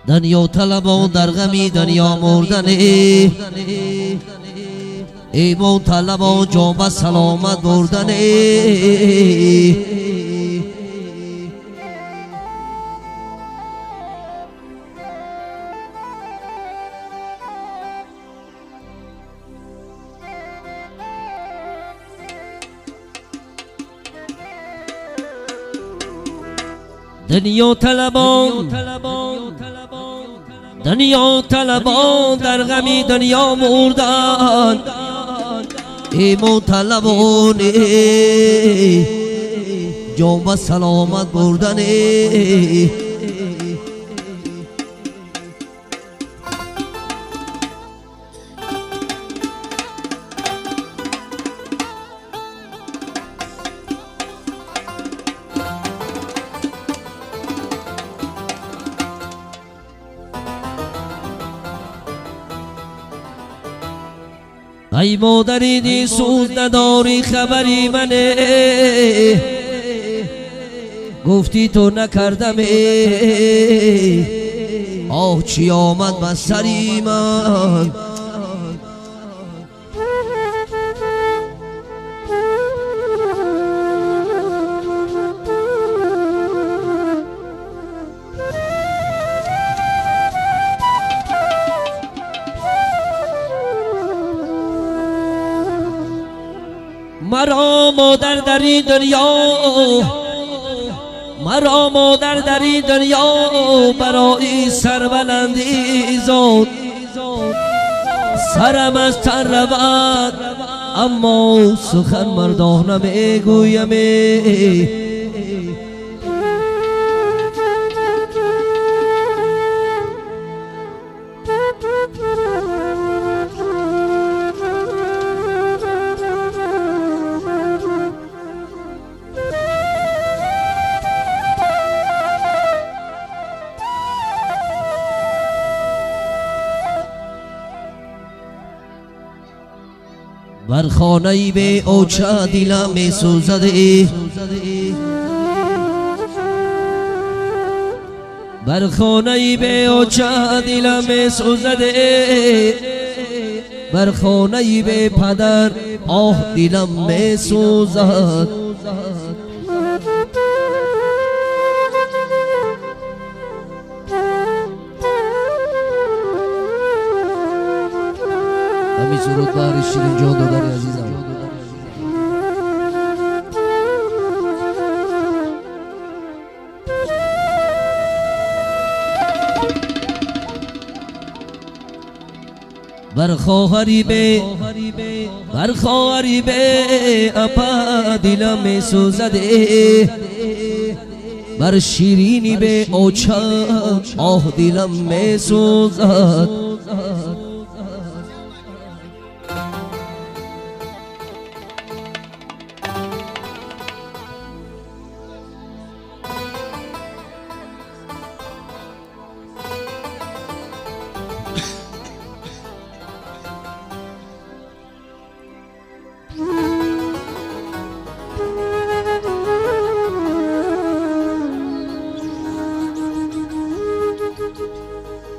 دنیا طلبان در غمی دنیا مردنه، ایمان طلبان جام سلامت بردنه. دنیا طلبان در غمی دنیا مردن، ایمان طلبان جام سلامت بردنه. ای مادری دی سود نداری خبری منه، گفتی تو نکردم آه چی آمد بر سری من. مرا مادر در این دنیا، مرا مادر در این دنیا برای سربلندی زاد، سرم از تن رود اما سخن مردانه میگویم. بر خانه به اوچه دلم می سوزده، بر خانه به اوچه دلم می سوزده، بر خانه به پدر آه دلم می سوزد. همین سرود باری شیرین جان داداری عزیزم. بر خواهری به اپا دلم می سوزده، بر شیرینی به اوچه آه دلم می سوزد.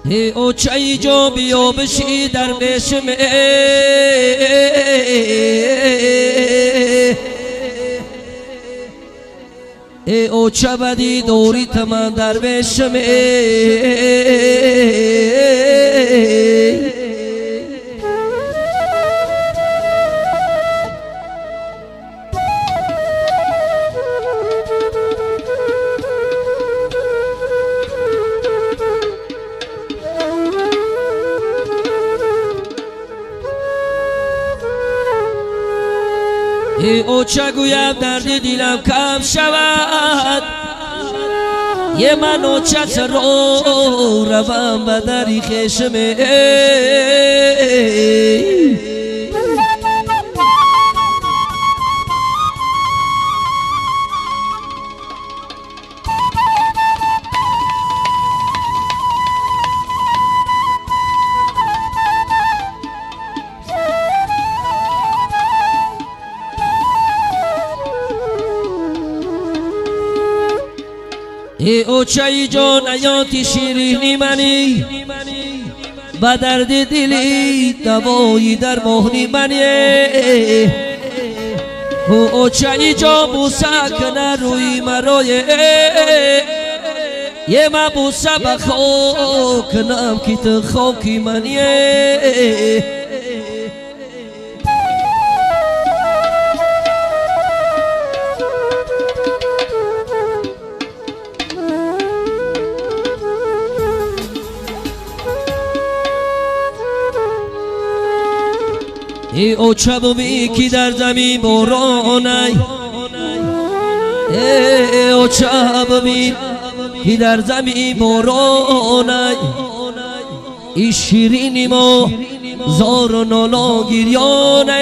ای اوچه جو بیو بشی در بشم، ای اوچه بدی دوری تمام در بشم. ای اوچه گویم درد دلم کم شود، یه من اوچه رو روم به دری خشم. ای اوچای جان آیاتی شیرینی منی با درد دلی دوایی در مهنی منی اوچای جان بوسه کنه روی مرای یه ما بوسه بخو کنم که تو خوکی منی ای اوچه بوی که در زمین بارانای ای اوچه بوی که در زمین بارانای ای شیرینی ما زار و نالا گریانه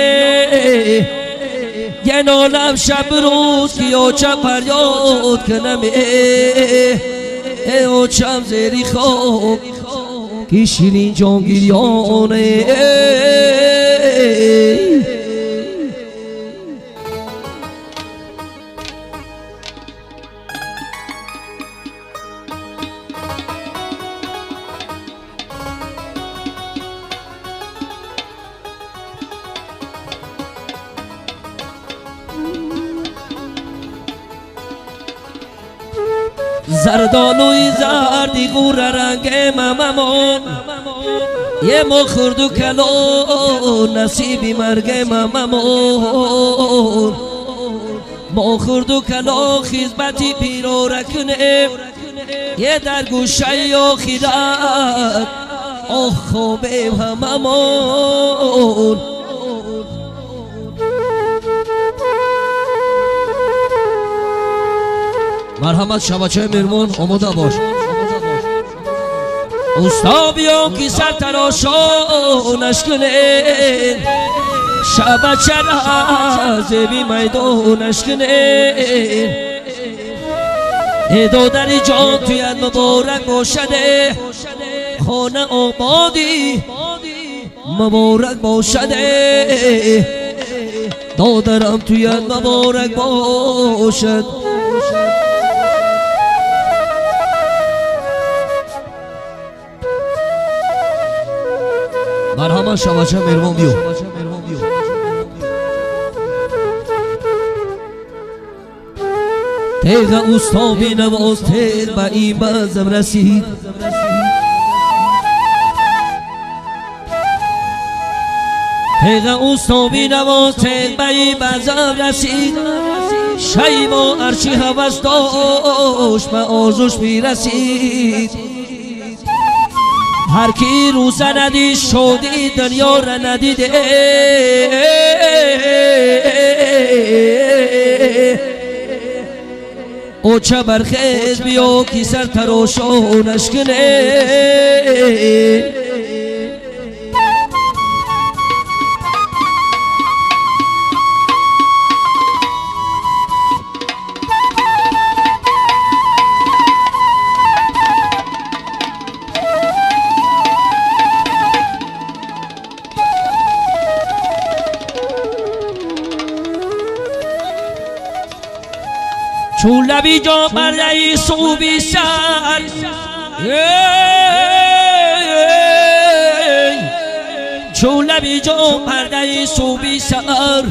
یه نالم شب روز که اوچه پریاد کنم ای اوچم زیری خواب که شیرین جان گریانه زردالوی زردی غور رنگ مممون یه مخورد و کلو نصیبی مرگ مممون مخورد و کلو خیزبتی پیرو رکنه یه در گوشه و خیرت آخ خوبه مممون مرحمت شبچه مرمون آماده باش اوستا بیان که سر تراشانش کنه شبچه را زبی میدانش کنه دادر جان توی مبارک باشده خانه آبادی مبارک باشده دادرم توی مبارک باشد مرحمت شبچه مرمون بیو تیغ اوستا بی نواز تیر با این بازم رسید تیغ اوستا بی نواز تیر با این بازم رسید شیما ارچی حوض داشت به آرزوش میرسید هر کی روز ندید شدی دنیا را ندیده او چه برخیز بیا کی سر تراشانش کنه چون لبی جا برای صوبی سر چون لبی جا برای صوبی سر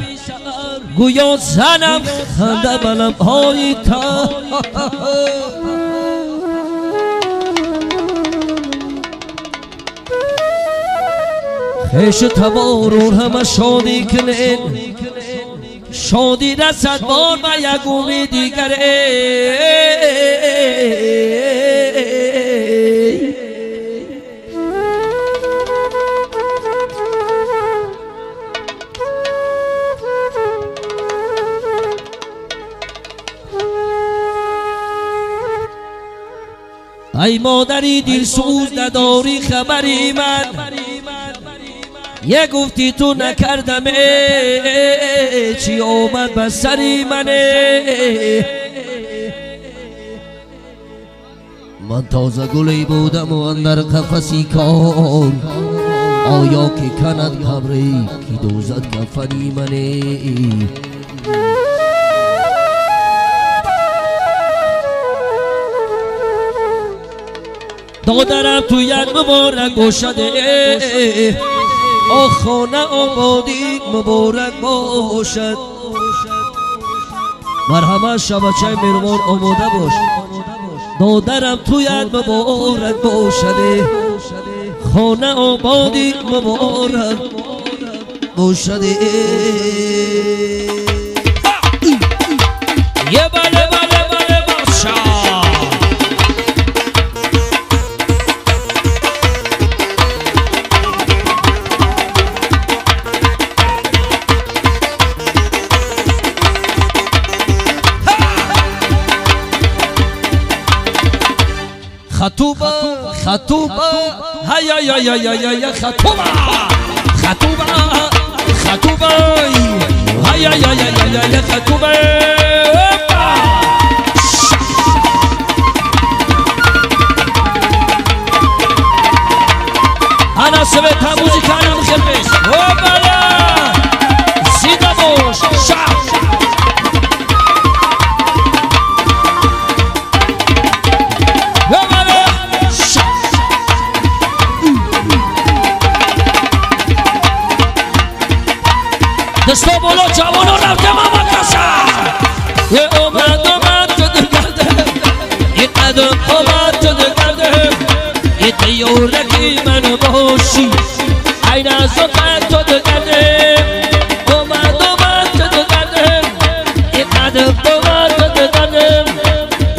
گویا زنم خنده بلم های تا خیش تبارون همه شادی کنین شادی رسد بار و یک امید دیگره ای مادری دلسوز نداری خبری من یه گفتی تو نکردم چی آمد به سری منه من تازه گلی بودم و اندر قفسی کار آیا که کند قبری کی دوزد کفنی منه دادرم تویت مبارک باشده خانه آبادی مبارک باشد مرحمت شبچه مهربان آماده باش دادرم تویت مبارک باشده خانه آبادی مبارک باشده یه بله بله بله باشا خطوبه خطوبه هيا يا يا يا يا يا خطوبه خطوبه خطوبه هيا يا يا يا يا يا خطوبه انا سمعت موسيقى انا مخبز وبلا زيدا باش شعب دستا بالا جوانا رفته ماما کسا یه اومد تو دگرده یه قدم اومد تو دگرده یه دیورکی من باشی این از تو دگرده اومد تو دگرده یه قدم اومد تو دگرده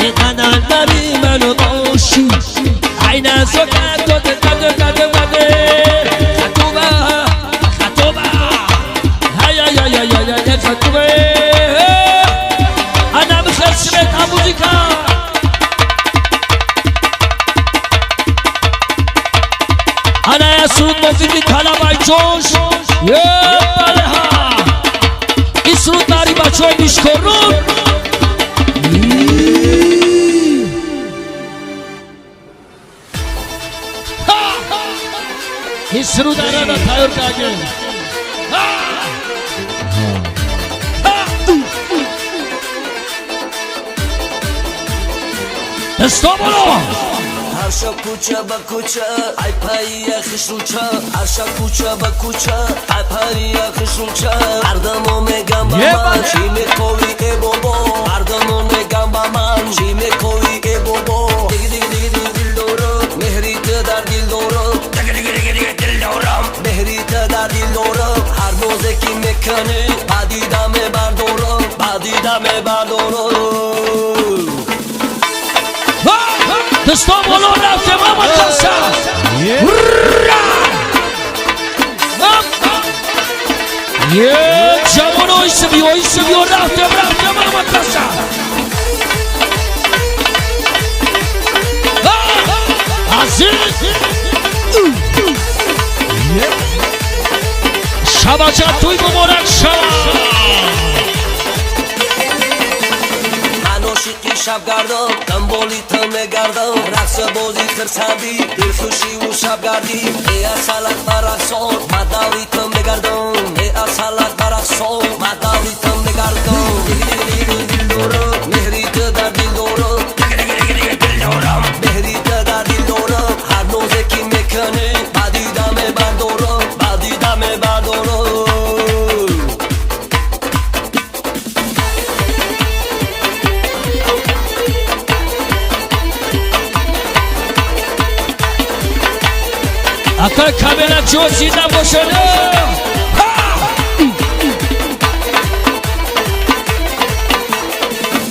یه قدم نبی من باشی این از تو دگرده انا مخسبت موسيقى انا يا سود موسيقى طلبای جوش يا بالها اسرو داری بچه‌ها میشکرون اسرو دارا تایور کاجن استوبولو هر شب کوچه با کوچه ای پایی خشروچه هر شب کوچه با کوچه ای پایی خشروچه مردمو میگم با من چی میخوی ای بابا مردمو میگم با من چی میخوی ای بابا دیگه دیگه دیگه دیگه دل دورم مهریت در دل دورم دیگه دیگه دیگه دیگه دل دورم مهریت در دل دورم هر موزه کی میکنی بعدی دمه بردورم بعدی دمه بردورم دستا بالا رفته محمد حسن یه جوان ایسه بیا رفته محمد حسن عزیز شبچه توی مبارک شب عاشقی شب گردم دنبالی تو میگردم رقص بازی ترسندی دلخوشی و شب گردی ای اصالت برقصان مداوی تو میگردم ای اصالت برقصان مداوی تو میگردم دل دورم مهری تو در دل دورم دل دورم مهری تو در دل دورم هر نوزه کی میکنی بعدی دمه بردورم بعدی دمه بردورم اکا کاملا جوزی نباشده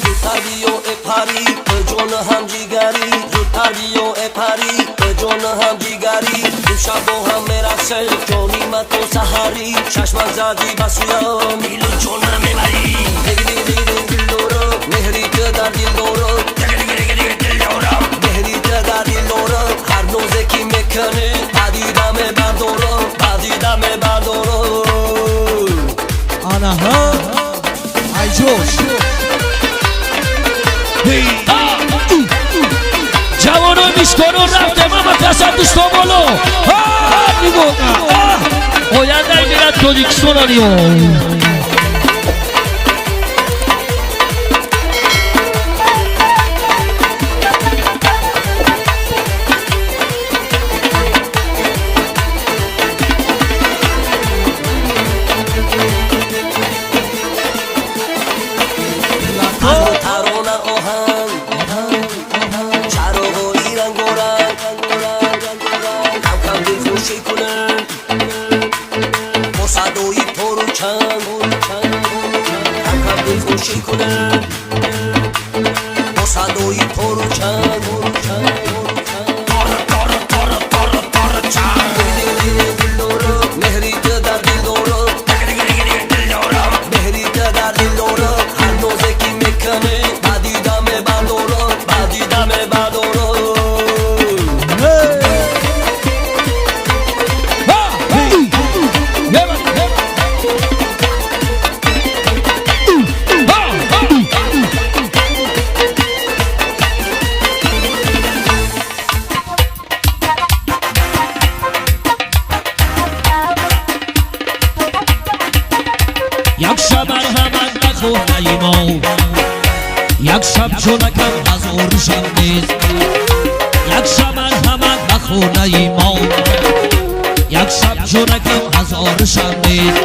زودتر بیو اپاری به جان هم جیگری زودتر بیو اپاری به جان هم جیگری دو شب با هم میرقصه جانی من تو سحری چشمک زدی بسویم میلو جان میبری دیگه دیگه دل دورم مهری تو در دل دورم دیگه دل دورم مهری تو در دل دورم هر نوزه کی میکنی بعدی دمه بردورم بعدی دمه بردورم آنها ای جوش جوانو میشکنو رفته محمد حسن دوستا بالا آینده میرد پرودیکسیوناریو توی پروچن مهری که در دل دارم مهری که در دل دارم هر نوزه کی میکنه بعدی دمه بردارم بعدی دمه بردارم یک شب مرحمت نخونه ما یک شب چونکم هزار شب نیست یک شب مرحمت نخونه ما یک شب چونکم هزار شب نیست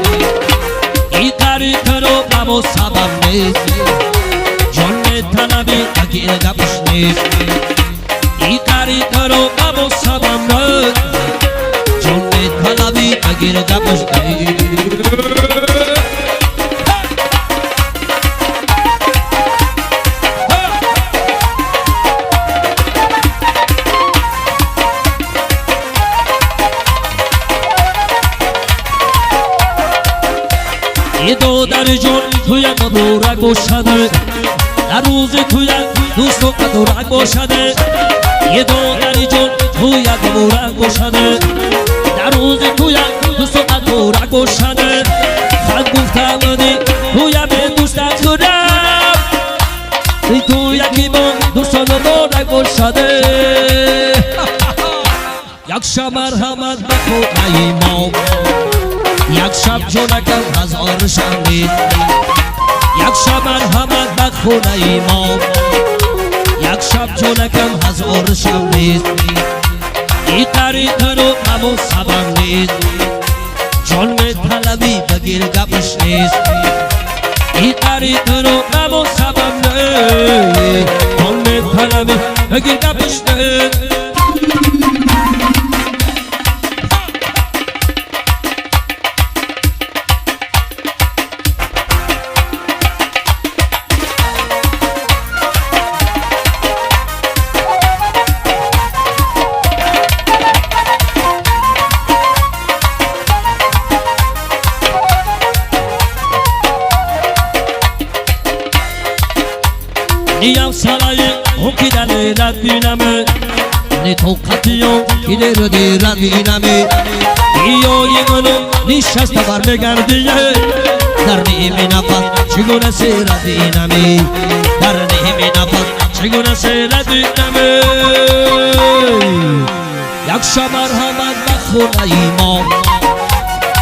این طریق رو بمو سبب نیست جان میطلبی اگر گپش نیست این طریق رو بمو سبب نیست جان میطلبی اگر گپش نیست یه دو در جون توی مدورک باشده در روز توی دوست و مدورک باشده یه دو در جون توی مدورک باشده در روز توی دوست و مدورک باشده خد گفتم دی توی به دوستت کنم تو یکی با دوست و مدورک باشده یک شب مرحمت بکنه ما یک شب چونکم هزار شب نیست یک شب مرحمت بخونه ما یک شب چونکم هزار شب نیست این طریق رو همون سبب نیست جان میطلبی بگیر گپش نیست این طریق رو همون سبب نیست جان میطلبی بگیر گپش نیست نیم سالای اون که دلیرت بینمه نی توقتیون که در دیرت بینمه ایوی منو نشست بر بگردیه در نیمی نفت چگونه سیرت بینمه در نیمی نفت چگونه سیرت بینمه یک شب مرحمت بخونه ما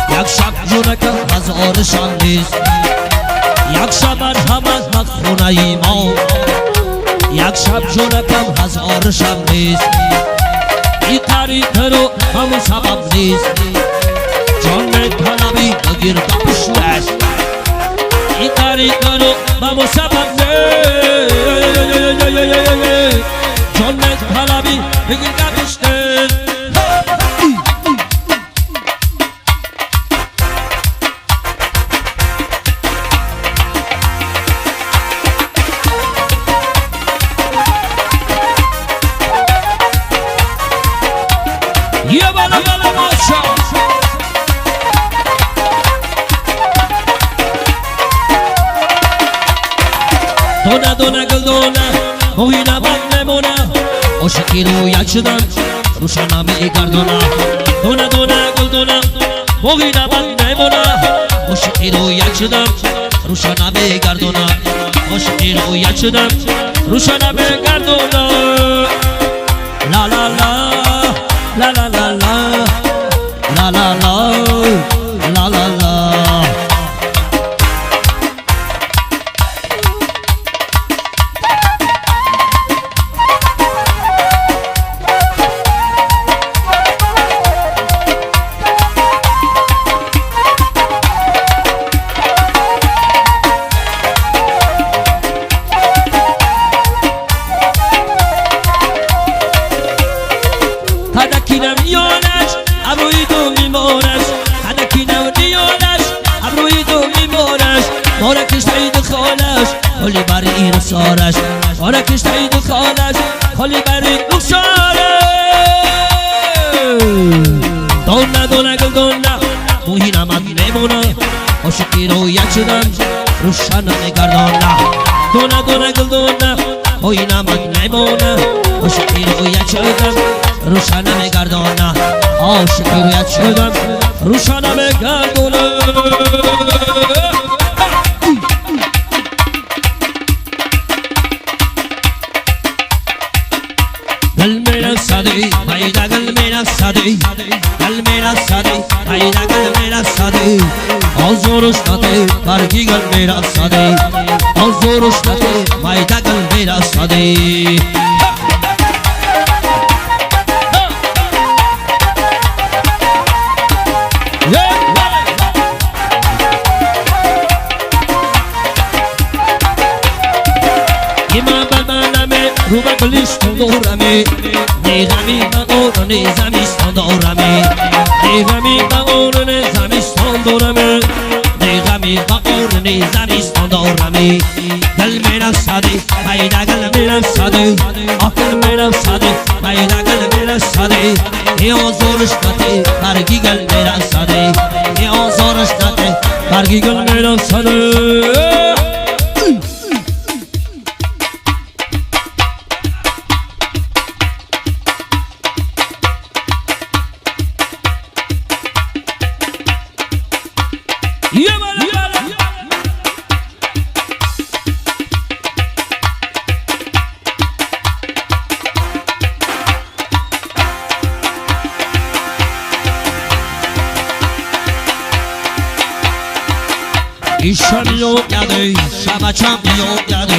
یک شب جونکم هزار شب نیست یک شب مرحمت بخونه ما یک شب جونکم هزار شب نیست این طریق رو همون سبب نیست جان میطلبی بگیر گپش نیست این طریق رو همون سبب نیست جان میطلبی بگیر گپش نیست یه بالا بالا ماشا دونه دونه گل دونه موینا بند نمونه عاشقی رو یک شدم روشنم گردونه دونه دونه گل دونه موینا بند نمونه عاشقی رو یک شدم روشنم گردونه عاشقی رو یک شدم روشنم گردونه لا لا لا La la la la la la la la la la دلش خالی بری رخشانه دونه دونه گل دونه موهی نمد میمونه عاشقی رویت شدم روشن نگردانه دونه دونه گل دونه موهی نمد میمونه عاشقی رویت شدم روشن نگردانه عاشقی رویت شدم روشن نگردانه قلبنا الصديق هيدا قلبنا الصديق قلبنا الصديق هيدا قلبنا الصديق أزور اشتاقي برقي قلبنا الصديق أزور اشتاقي هيدا قلبنا الصديق روبا کلیستون دورمی نیغمی بقور نیزمیستان دورمی نیغمی بقور نیزمیستان دورمی نیغمی بقور نیزمیستان دورمی قلبنا الصديق هيدا قلبنا الصديق قلبنا الصديق هيدا قلبنا الصديق يا زورشتاتي برقي قلبنا الصديق يا زورشتاتي برقي قلبنا الصديق İşamiyo yadı, şabaçamiyo yadı.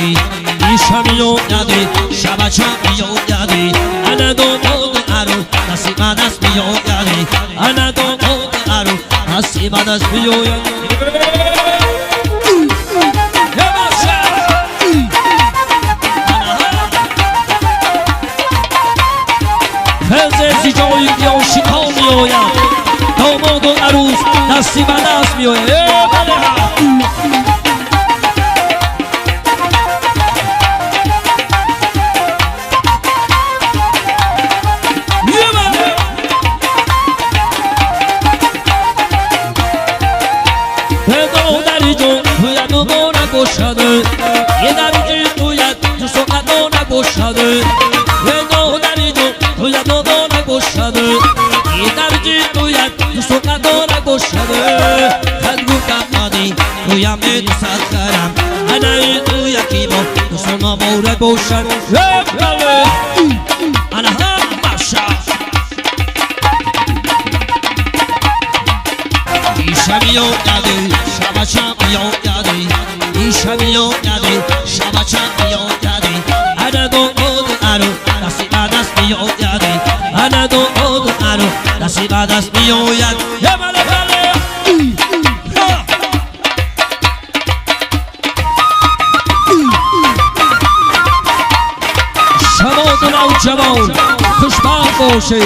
İşamiyo yadı, şabaçamiyo yadı. Anadolu aru, nasibadas miyo yadı. Anadolu aru, nasibadas miyo yadı. Fezezi joy yo shikamiyo yadı. Domodo aruz, nasibadas miyo yadı. یه دری تویت تو سقطا نگشاده یه دری تویت تو نگشاده یه دری تویت تو سقطا نگشاده خدگو کمانی تویم دوست کردم انای تو یکی با تو سنا موره گوشن انا هم باشا ایشمیو یادی شبچمیو یادی ایشمیو یادی شبچمیو یادی انادو اود آرو نصیب دست میو یادی انادو اود آرو نصیب دست میو یاد یه ماله ماله شباد نوجوان خوشبخت باشه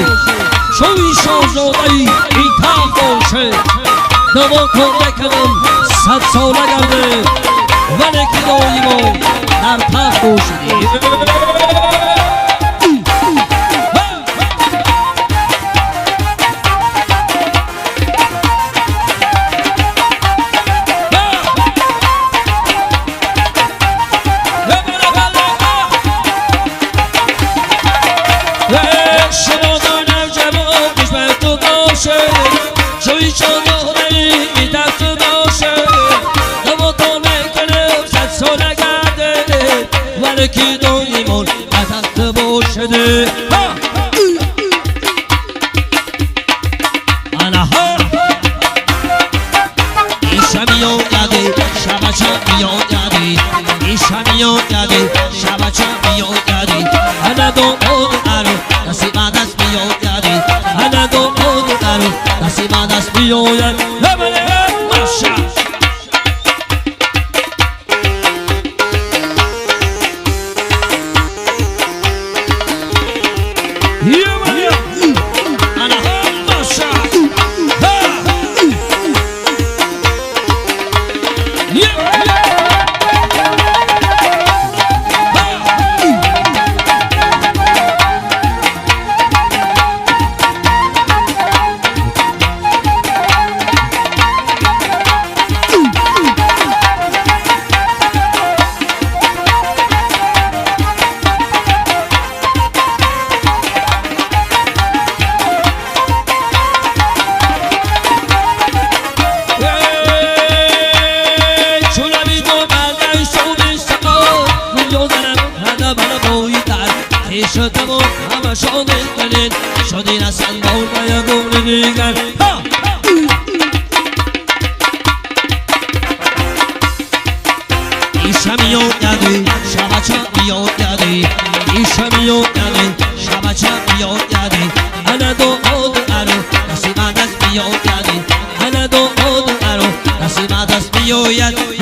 شوی شاهزاده‌ای این تخت باشه دعا کن بکنم 100 ساله گرده ولی که دایما در تخت باشی که دایمون عدد باشده آنها ایشمیو یادی شبچمیو یادی ایشمیو یادی شبچمیو یادی انادو اود آرو نصیب دست میو یادی انادو اود آرو نصیب دست میو یادی ماشا توی در خیشتمون همه شادی کنین شادی نسن بول یا گونه دیگر ایشمیون یادی شبچه میون یادی ایشمیون یادی شبچه میون یادی انا دو آدو ارو نسیمه دست میون یادی انا دو آدو ارو نسیمه دست میون یادی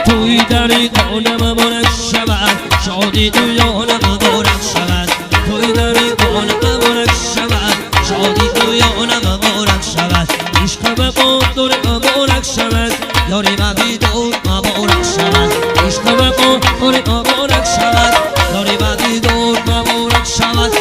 توی داری کنم مبارک شود شادی دویانم مبارک شود توی داری کنم مبارک شود شادی دویانم مبارک شود عشق به قدر مبارک شود یاری بدی دور مبارک شود عشق به قدر مبارک شود یاری بدی دور مبارک شود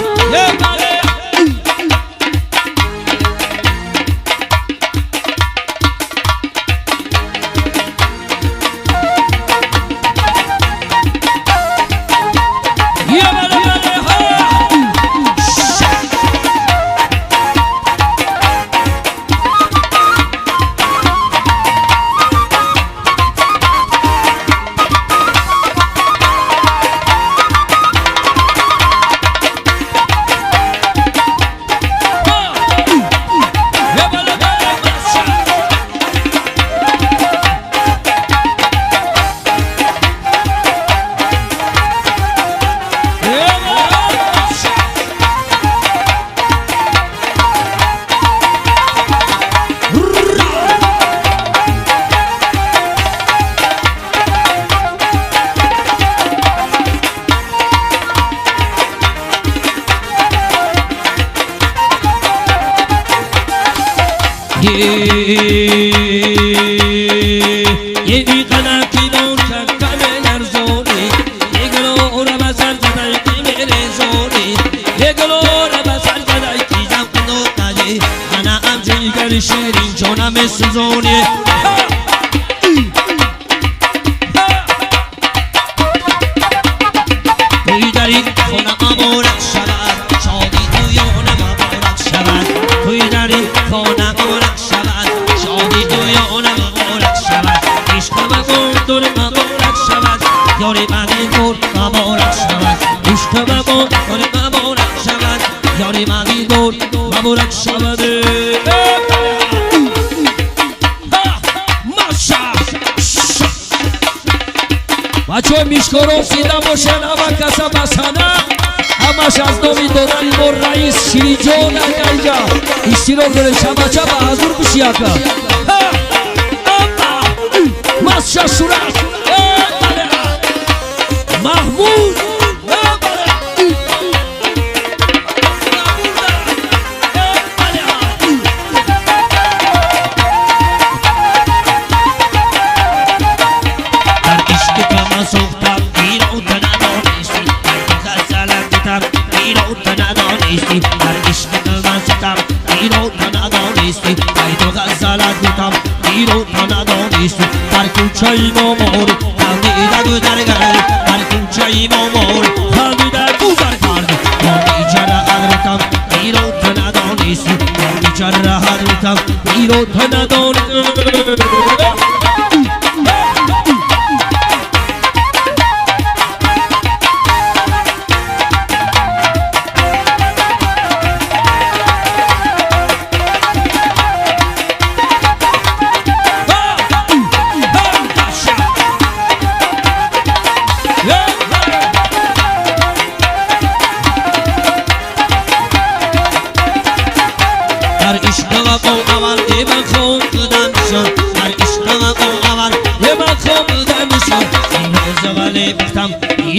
یه بیقنا کیلون کمه نرزونی یه گلو را بسر زدای کی میره زونی یه گلو را بسر زدای کی جم کنو نجی انا ام جیگر شیرین جونم سوزونی توی داری خونه مبارک شود شادی دویانه مبارک شود توی داری خونه مبارک شود شادی دویانه مبارک شود عشق و قدر مبارک شود یاری بدی دور مبارک شود عشق و قدر مبارک شود یاری بدی دور مبارک شود بچه میشکرو سیده باشن اما کسا بسانه همش از نامی دادن بر رئیس شیری جون اینجا اشتراک داره شبچه با حضور بشی اکا مسجد صورت محمود در کوچه مامور خندیده دو در گرد در کوچه مامور خندیده دو در گرد یعنی چرا ادرکم ایرو تو ندانستی یعنی چرا ادرکم ایرو تو ندانستی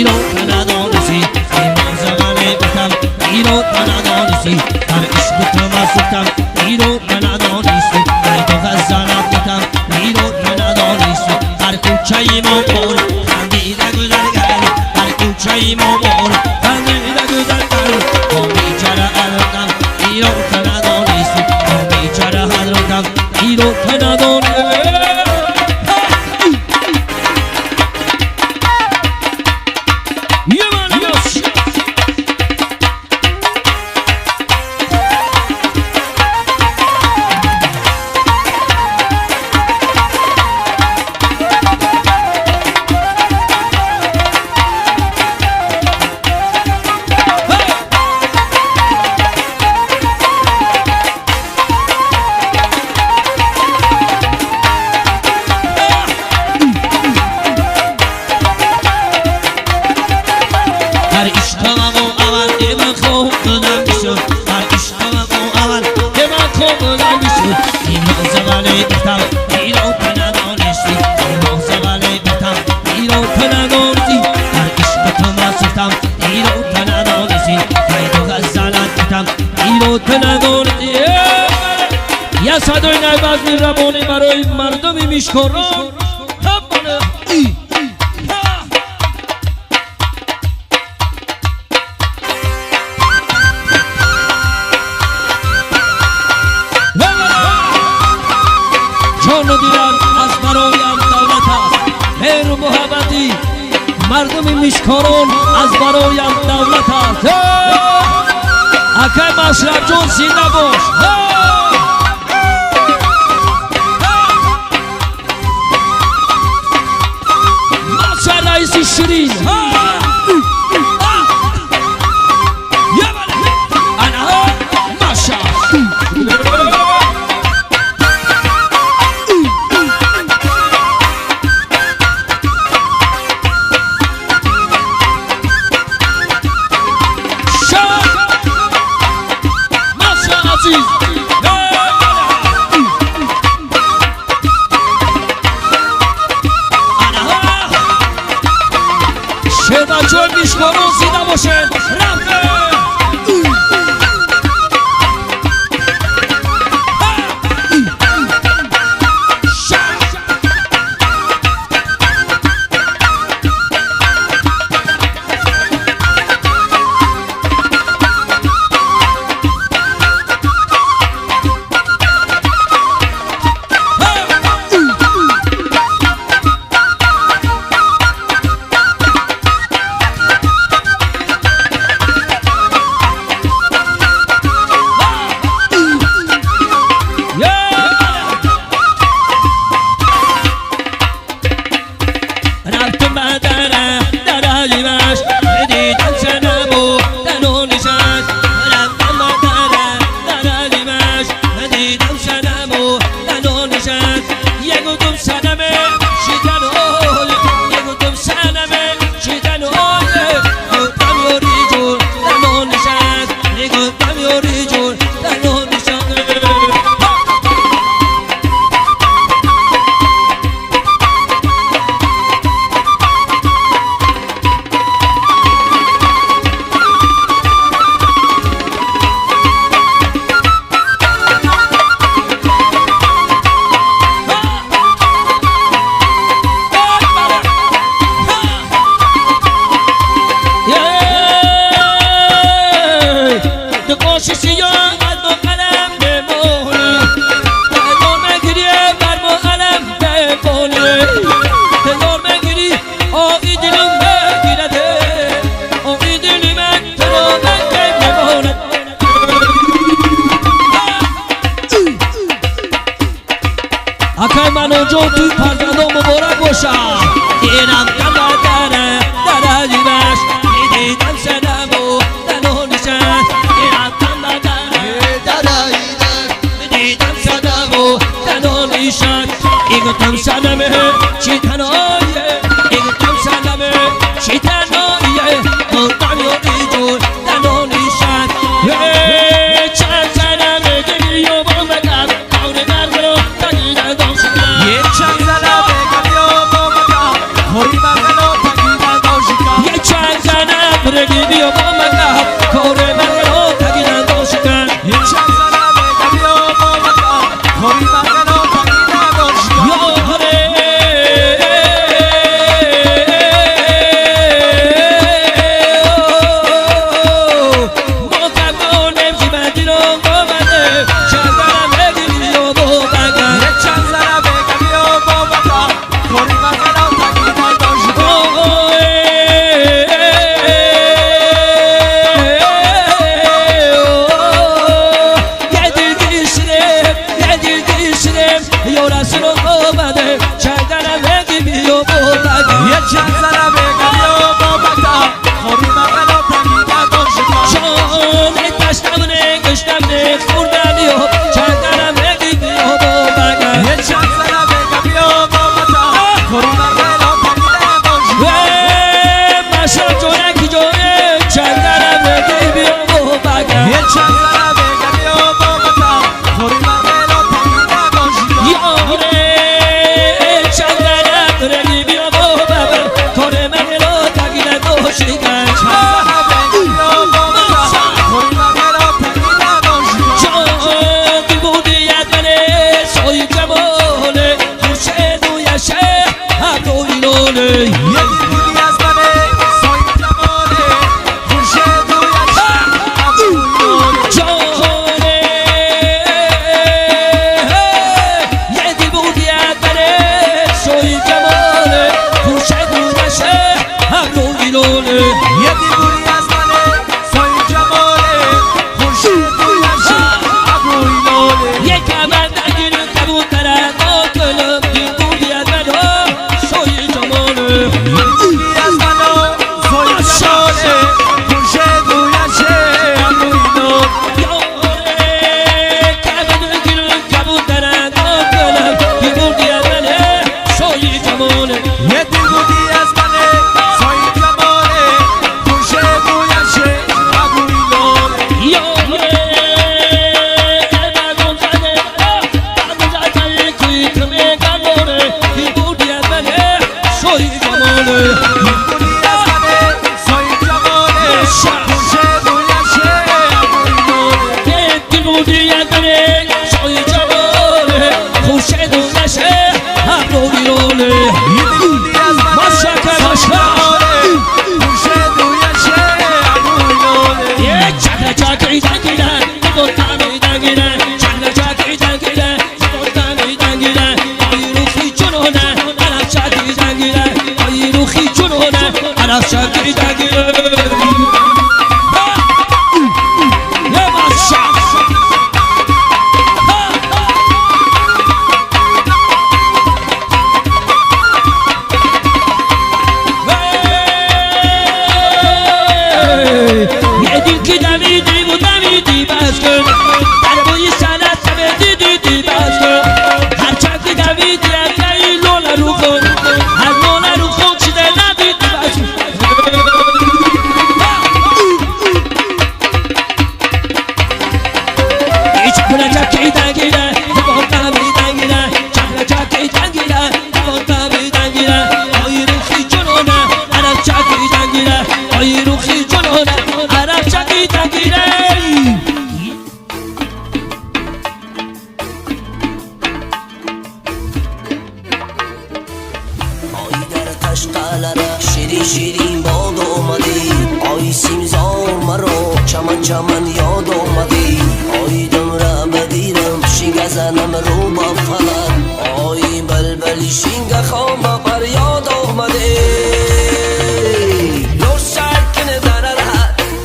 ایرو تنادانسی ایمان زمانه بکم ایرو تنادانسی در عشق تو مسکم ایرو تنادانسی ای تو غزالت بکم ایرو نقل روانی برای مردم میشکران همانه جان و دیلم از برایم دولت است مهر و محبتی مردم میشکران از برایم دولت است اکای مشرف جون زنده باش مشرف رئیسی شیرین انا مشرف شهداچون میشکرون زیده باشن رفته منو جو توی پرگردان مبارک باشم اینم دم دره در عجیبش دیدم سنم و دنو نشست اینم دم دره در عجیبش دیدم سنم و دنو نشست ایگتم سنمه چی تنایه ایگتم سنمه چی تنایه مردم یادی جور دنو نشست چند سنمه گلی و بامدم کونه برگرو تگیده داشتم Reggae o mama kore magro tagina doshkan Yechazana reggae o mama kore magro tagina doshkan Yo hore جماله یه بودی از منه سایه جماله خورشید رویش ابروی جانه یه دل بودی از منه سایه جماله خورشید رویش ابروی لاله یه بودی از منه سایه جماله خورشید رویش ابروی لاله یک کمر درگیر کبوتره با گلم دل بودی از منه سایه جماله بودی از منو سایه جماله خورشید رویش ابروی لاله یه دل بودی از منه سایه جماله خورشید رویش ابروی لاله بودی از منه سایه جماله خورشید رویش ابروی لاله یه دل بودی از منه ماشاءالله، سایه ماشاءالله. جماله خورشید رویش ابروی لاله شاکی دگیره یه ماشا یه دل که دویدی و دویدی بس کن در بوی سنت دویدی بس کن هر چند که دویدی از جایی لوله رو کن از لوله رو کن چیده ندیدی بس چکونه چکی دنگیره دوانتا می دنگیره چکونه چکی دنگیره دوانتا می دنگیره آی روخی جنونه عرب چکی دنگیره آی روخی جنونه عرب چکی دنگیره آی در قشقلره شیری شیرین باد اومدی آی سیمزار مرا چمن چمن یاد اومدی آی دمره بدیرم شینگه زنم رو با فلک آی بلبلی شینگه خوام با پر یاد اومدی لور سرکن درره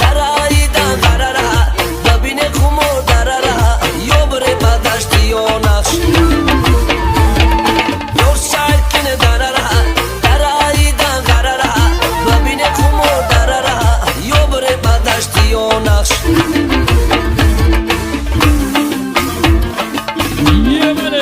درایی دن درره ببین خمو درره یا بره بدشتی یا نقش لور سرکن درره درایی دن درره ببین خمو درره یا بره بدشتی یا نقش یه بله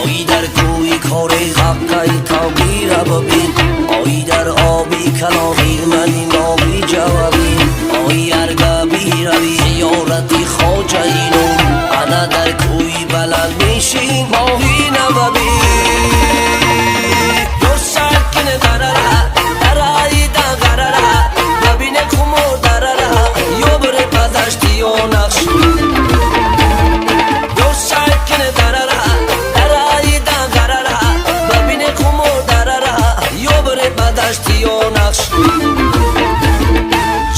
آی در کوی کاری حقی کاغیره ببین آی در آبی کلامی منی نابی جوابی آی ارگابی روی زیارتی خواجه اینو انا در کوی بلند میشین ماهی نببین دو سرکن درره درایی دنگرره ببین کمو درره یا بره پدشتی یا نقش دو سرکن درره درایی دنگرره ببین کمو درره یا بره پدشتی یا نقش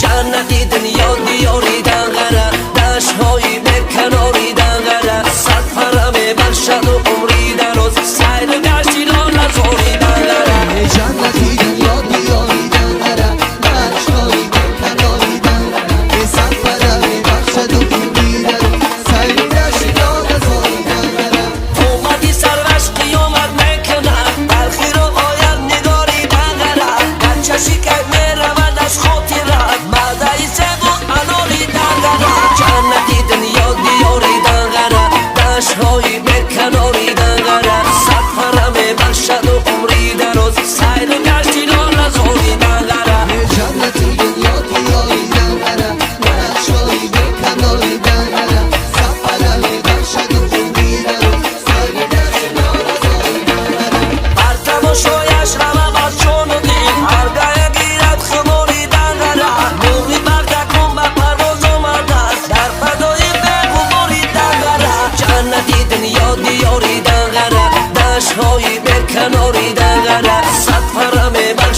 جنتی دنیا دیاری دنگره دشت هایی به کناری دنگره صد فرمه بخشد و عمری دراز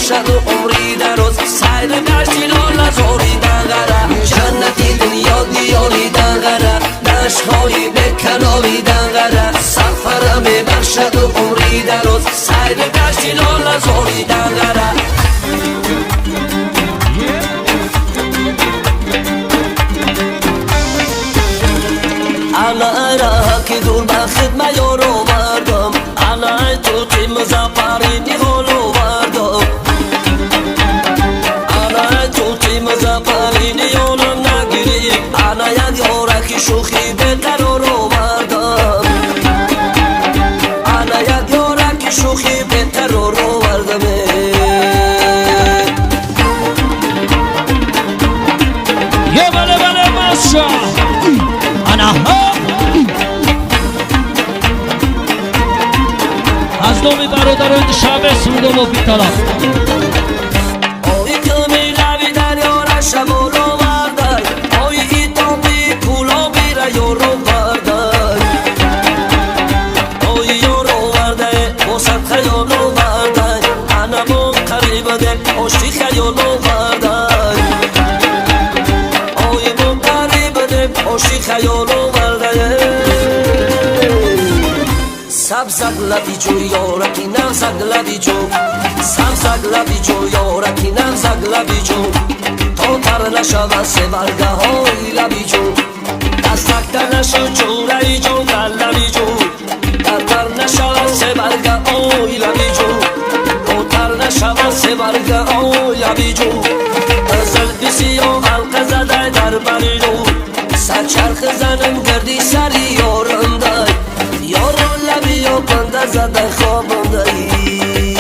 بخشد و عمری دراز سیر گشتی لاله زاری دنگره جنتی دنیا دیاری دنگره دشت‌های بکناری دنگره سفرم بخشد و عمری دراز سیر گشتی لاله زاری دنگره انا را که دور به خدمه یارو بردم انا تو تیم زفری نیهالو بردم انا تو تیم زفری نیالو نگیری انا یک یارکی شوخی بهتر رو بردم انا یک یارکی شوخی بهتر رو بردم یه بله بله ماشا انا ها از نومی برادران شب سودم و بیتالا آی کمی لبی دریا را شمالو بردن آی ایتابی کولا بیره یارو بردن آی یارو برده باسد خیالو بردن انا با قریبه ده آشتی خیالو بردن آی با قریبه ده آشتی خیالو بردن سبزک لبی جو یارکی نمزک لبی جو سبزک لبی جو یارکی نمزک لبی جو تا تر نشود سه برگه های لبی جو دستک در نشو جورایی جو در لبی جو تر نشود سه برگه های لبی جو تا تر نشود سه برگه های لبی جو ازل بسی و حلقه زده در بری جو سچرخ زنم گردی سری یارم دای یارو لبی یا بنده زده خوابنده ای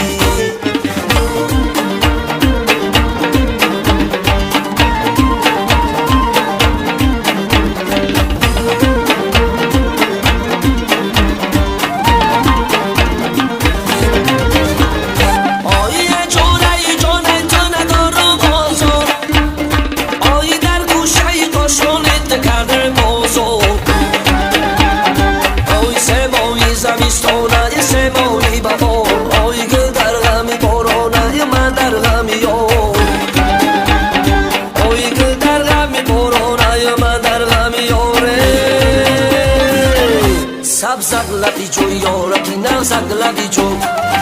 سبزک لبی جو یارکی نمزک لبی جو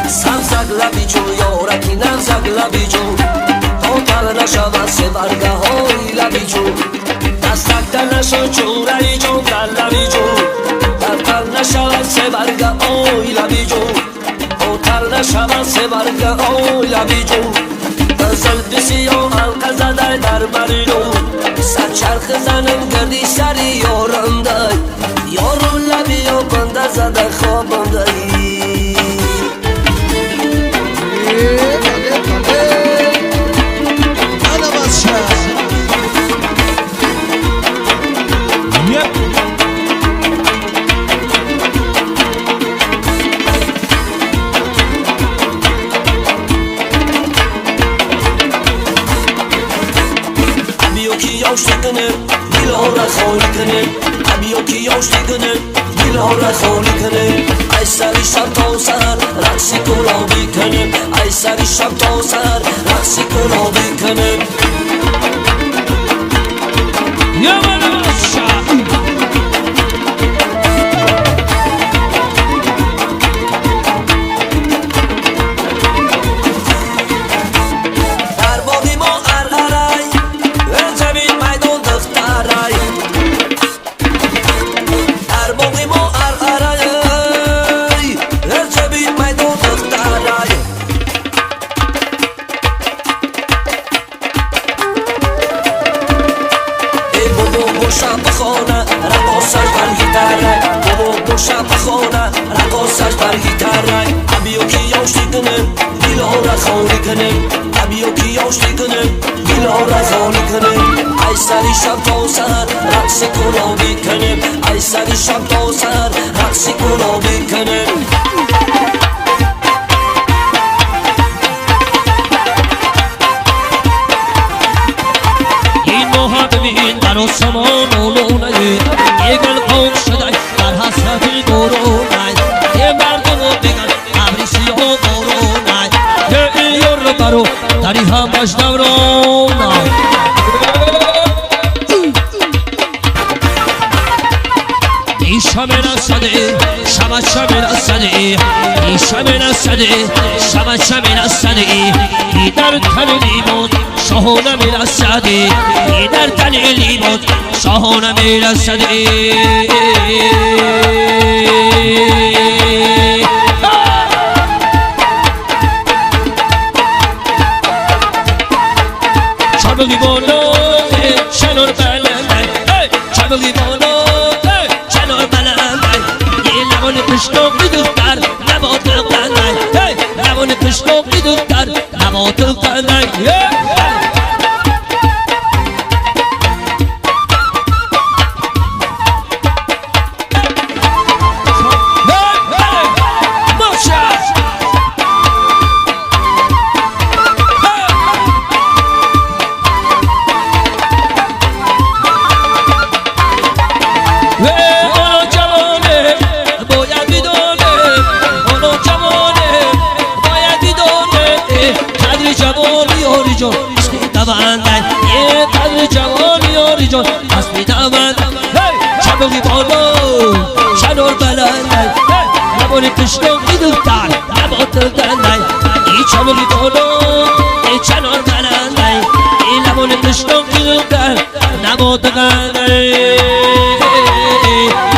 سبزک لبی جو یارکی نمزک لبی جو تا تر نشود سه برگه های لبی جو دستک در نشو جورایی جو در لبی جو تر نشود سه برگه های لبی جو تا تر نشود سه برگه های لبی جو ازل بسی و حلقه زده در بری جو سچرخ زنم گردی سری یارم دای یارو لبی و بنده زده خوابنده ای ای سری شب تا سر رقصی گلابی کنیم ای سری شب تا سر رقصی گلابی کنیم یه بله ماشا در باقی ما ارعرای زمین میدان دخترای در باقی ما ارعرای زمین میدان دخترای ای بابا بوشم بخونه رقاصش بر گیتاره بابا بوشم بخونه رقاصش بر گیتاره ابیو کی یاشتی کنه دیلا را خالی کنه ابیو کی یاشتی کنه دیلا را خالی کنه ای سری شب تا سر رقص گلابی کنه ای سری شب تا سر رقص گلابی کنه این ماه ببین در آسمان اولونه یه گل قوم شده در حسرت دورونه یه مردم رو بگن ابری سیاه بارونه یه یار رو برو باش دورون شمن الصدي شمن شمن الصدي شمن الصدي شمن شمن الصدي در تنی بود شهون من الصدي در تنی بود شهون من الصدي چابقی بولو شنور بلند چابقی بولو پشتوقی دختر نبات قنای نبات پشتوقی دختر نبات قنای چابقی بالو شنور بلند نبانی پشتوقی دختر نبات قنای چابقی بالو شنور بلند نبانی پشتوقی دختر نبات قنای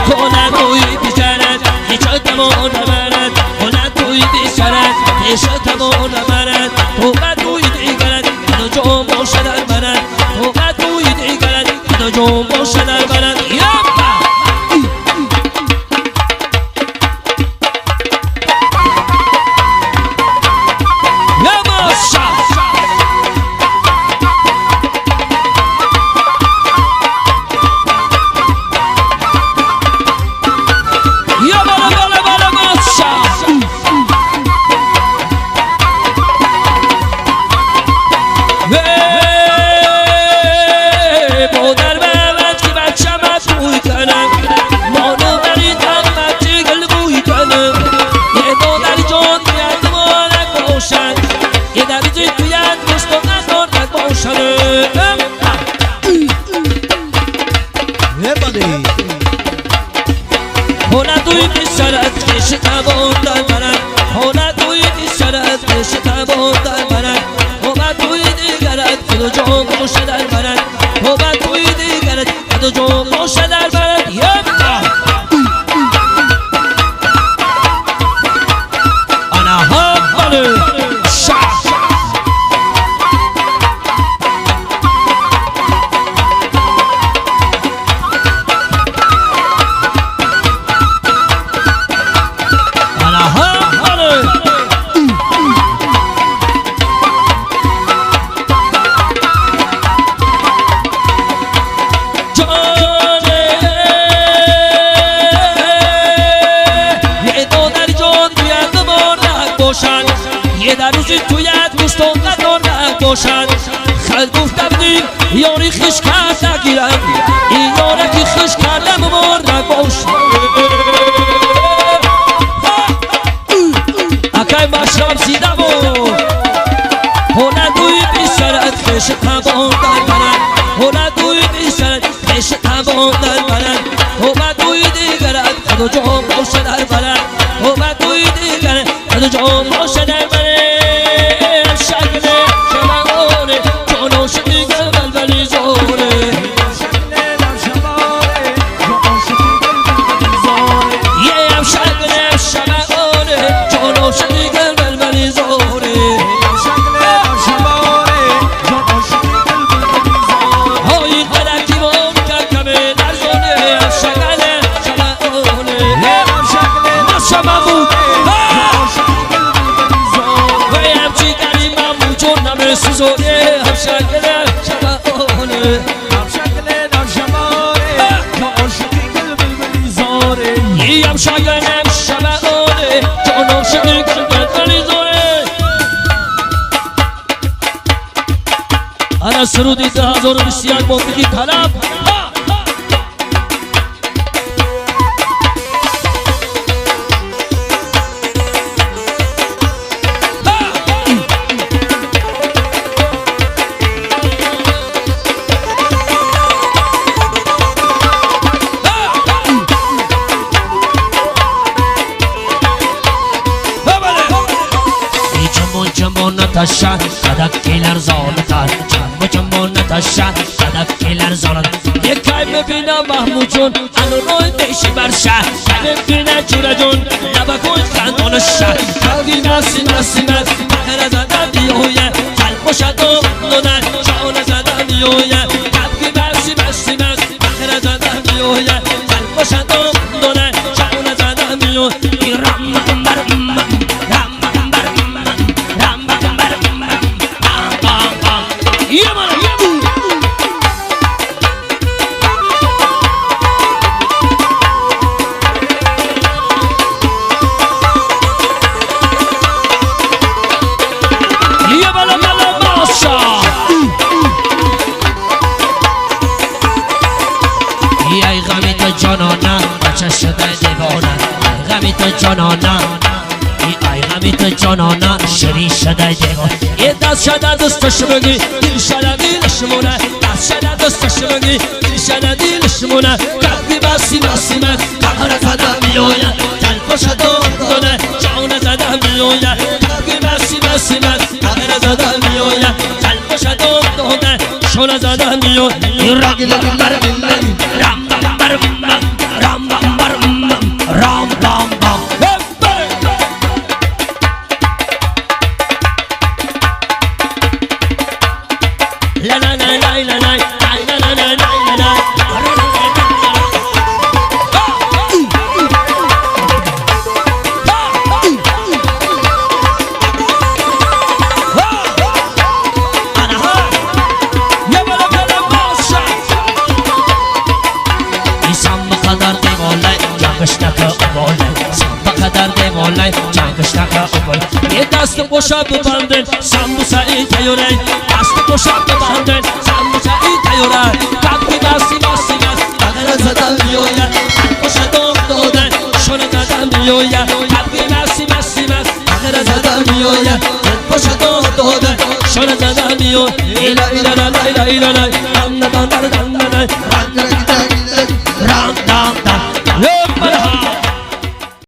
خونه توی بیشترد هیچ تمام نمرد خونه توی بیشترد هیچ تمام نمرد خونه توی دیگرد کنو جون باشه در برد خونه توی دیگرد کنو جون باشه در برد خلق گفتم دی یاری خش کرد نگیرم این یاره که خش کردم مرد باش اکای مشرم سیدم هنه دوی بیسرد خش تبان در برد هنه دوی بیسرد خش تبان در برد هنه دوی دیگرد خدو جان باشه در برد هنه دوی دیگرد خدو جان باشه در برد سوزوره هم شکل شبانه هم شکل در شبانه که عاشقی گل بلبلی زاره هم شکل شبانه که عاشقی گل بلبلی زاره انا سرودی 1021 موسیقی طلب Jumbo Natasha, Kadak Killer Zolatan, Jumbo Natasha, Kadak Killer Zolatan. Ye kaime bina Mahmudjon, Anonoy Deshi Barsha, kaime bina Jurajon, Nabakul Kantonasha, Kalgi Nasi Nasi Nas, Bakara Zada Diyoya, Kalpo Shado Nona, Shaona Zada Diyoya, Kalgi Nasi Nasi Nas, Bakara Zada Diyoya, Kalpo Shado Nona, Shaona Zada Diyoya, Ram جانانا شری شده دیگان یه دست شده دستش بگی دل شده دلشمونه دست شده دستش بگی دل شده دلشمونه قلبی بسی بسی من قهر زده میوید قلب شده دونه جان زده میوید قلبی بسی بسی من قهر زده میوید قلب شده دونه شون زده میوید رام بام بر رام بام بر رام بام بر رام بام بام La la la la la la la la la la la. یه دست بوشا ببندن سمبوسایی تیوری دست بوشا ببندن سمبوسایی تیوری قلبی باسی باسی باس اگر زدن میوید بوشا دادن شون زدن میوید قلبی باسی باسی باس اگر زدن میوید بوشا دادن شون زدن میوید ایلا ایلا لا ایلا ایلا لا